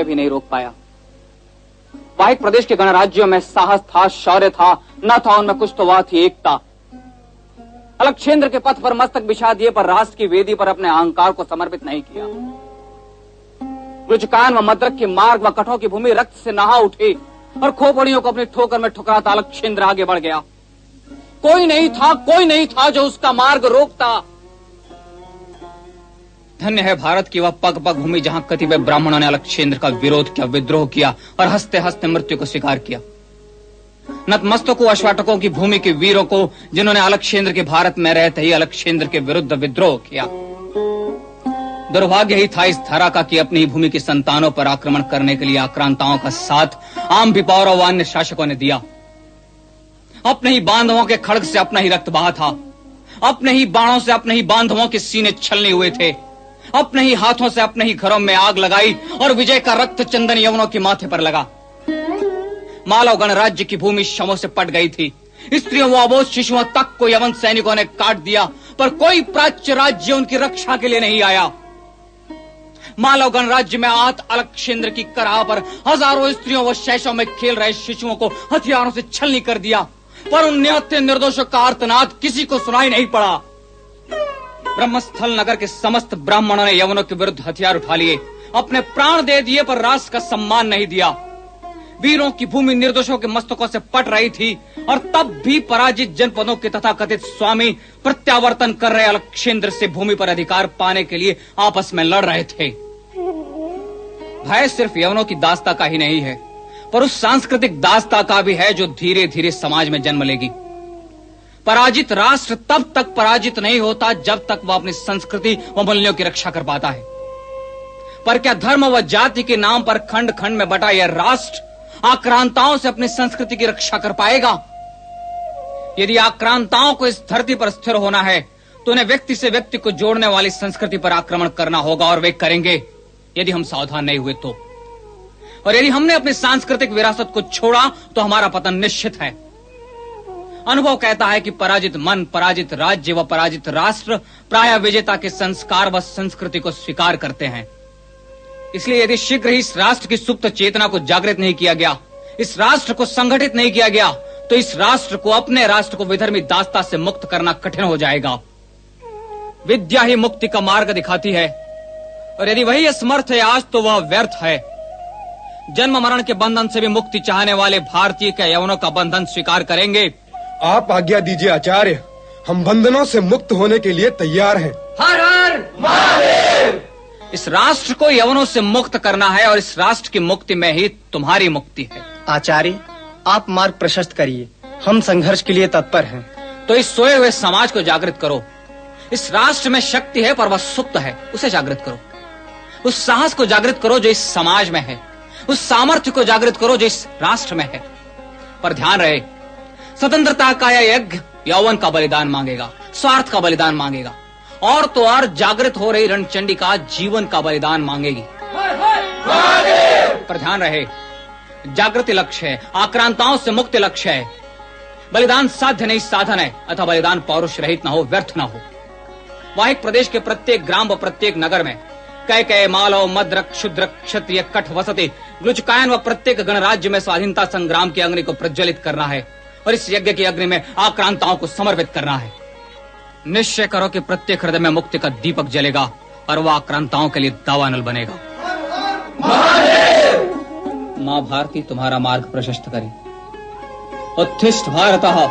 भी नहीं रोक पाया। वाहिक प्रदेश के गणराज्यों में साहस था, शौर्य था, न था उनमें कुछ तो वह थी एकता। अलक्षेंद्र के पथ पर मस्तक बिछा दिए पर राष्ट्र की वेदी पर अपने अहंकार को समर्पित नहीं किया। रुचकान व मद्रक की मार्ग व कठों की भूमि रक्त से नहा उठी और खोपड़ियों को अपनी ठोकर में ठुकराता अलक्षेंद्र आगे बढ़ गया। कोई नहीं था जो उसका मार्ग रोकता। धन्य है भारत की वह पग पग भूमि जहां कतिपय ब्राह्मणों ने अलक्षेंद्र का विरोध किया, विद्रोह किया और हंसते हंसते मृत्यु को स्वीकार किया। नतमस्तकों अश्वाटकों की भूमि के वीरों को जिन्होंने अलक्षेंद्र के भारत में रहते ही अलक्षेंद्र के विरुद्ध विद्रोह किया। दुर्भाग्य ही था इस धरा का कि अपनी भूमि की संतानों पर आक्रमण करने के लिए आक्रांताओं का साथ आम पिपौरों व अन्य शासकों ने दिया। अपने ही बांधवों के खड्ग से अपना ही रक्त बहा था, अपने ही बाणों से अपने ही बांधवों के सीने छलने हुए थे, अपने ही हाथों से अपने ही घरों में आग लगाई और विजय का रक्त चंदन यवनों के माथे पर लगा। मालव गणराज्य की भूमि शवों से पट गई थी। स्त्रियों व अबोध शिशुओं तक को यवन सैनिकों ने काट दिया, पर कोई प्राच्य राज्य उनकी रक्षा के लिए नहीं आया। मालव गणराज्य में आहत अलक्षेंद्र की कराह पर हजारों स्त्रियों व शैशवों में खेल रहे शिशुओं को हथियारों से छलनी कर दिया, पर उन निहत्थे निर्दोषों का आर्तनाद किसी को सुनाई नहीं पड़ा। ब्रह्मस्थल नगर के समस्त ब्राह्मणों ने यवनों के विरुद्ध हथियार उठा लिए, अपने प्राण दे दिए, पर राष्ट्र का सम्मान नहीं दिया। वीरों की भूमि निर्दोषों के मस्तकों से पट रही थी और तब भी पराजित जनपदों के तथाकथित स्वामी प्रत्यावर्तन कर रहे अलक्षेंद्र से भूमि पर अधिकार पाने के लिए आपस में लड़ रहे थे। भय सिर्फ यवनों की दास्ता का ही नहीं है, पर उस सांस्कृतिक दास्ता का भी है जो धीरे धीरे समाज में जन्म लेगी। पराजित राष्ट्र तब तक पराजित नहीं होता जब तक वह अपनी संस्कृति व मूल्यों की रक्षा कर पाता है। पर क्या धर्म व जाति के नाम पर खंड खंड में बटा यह राष्ट्र आक्रांताओं से अपनी संस्कृति की रक्षा कर पाएगा? यदि आक्रांताओं को इस धरती पर स्थिर होना है तो उन्हें व्यक्ति से व्यक्ति को जोड़ने वाली संस्कृति पर आक्रमण करना होगा, और वे करेंगे यदि हम सावधान नहीं हुए तो। और यदि हमने अपनी सांस्कृतिक विरासत को छोड़ा तो हमारा पतन निश्चित है। अनुभव कहता है कि पराजित मन, पराजित राज्य व पराजित राष्ट्र प्रायः विजेता के संस्कार व संस्कृति को स्वीकार करते हैं। इसलिए यदि शीघ्र ही इस राष्ट्र की सुप्त चेतना को जागृत नहीं किया गया, इस राष्ट्र को संगठित नहीं किया गया, तो इस राष्ट्र को, अपने राष्ट्र को विधर्मी दास्ता से मुक्त करना कठिन हो जाएगा। विद्या ही मुक्ति का मार्ग दिखाती है, और यदि वही असमर्थ है आज तो वह व्यर्थ है। जन्म मरण के बंधन से भी मुक्ति चाहने वाले भारतीय के यवनों का बंधन स्वीकार करेंगे। आप आज्ञा दीजिए आचार्य, हम बंधनों से मुक्त होने के लिए तैयार हैं। हर हर महादेव। इस राष्ट्र को यवनों से मुक्त करना है और इस राष्ट्र की मुक्ति में ही तुम्हारी मुक्ति है। आचार्य, आप मार्ग प्रशस्त करिए, हम संघर्ष के लिए तत्पर हैं। तो इस सोए हुए समाज को जागृत करो। इस राष्ट्र में शक्ति है पर वह सुप्त है, उसे जागृत करो। उस साहस को जागृत करो जो इस समाज में है, उस सामर्थ्य को जागृत करो जो इस राष्ट्र में है। पर ध्यान रहे, स्वतंत्रता का यह यज्ञ यौवन का बलिदान मांगेगा, स्वार्थ का बलिदान मांगेगा, और तो और जागृत हो रही रणचंडिका जीवन का बलिदान मांगेगी। पर ध्यान रहे, जागृति लक्ष्य है, आक्रांताओं से मुक्ति लक्ष्य है। बलिदान साध्य नहीं साधन है, अथवा बलिदान पौरुष रहित न हो, व्यर्थ न हो। वाहिक प्रदेश के प्रत्येक ग्राम व प्रत्येक नगर में कैकेय, मालव, मद्रक, शूद्रक, क्षत्रिय, कठ, वसति, ग्लुचकायन व प्रत्येक गणराज्य में स्वाधीनता संग्राम की अग्नि को प्रज्वलित करना है और इस यज्ञ की अग्नि में आक्रांताओं को समर्पित करना है। निश्चय करो कि प्रत्येक हृदय में मुक्ति का दीपक जलेगा और वह आक्रांताओं के लिए दावानल बनेगा। माँ भारती तुम्हारा मार्ग प्रशस्त करे। उत्तिष्ठ भारतः।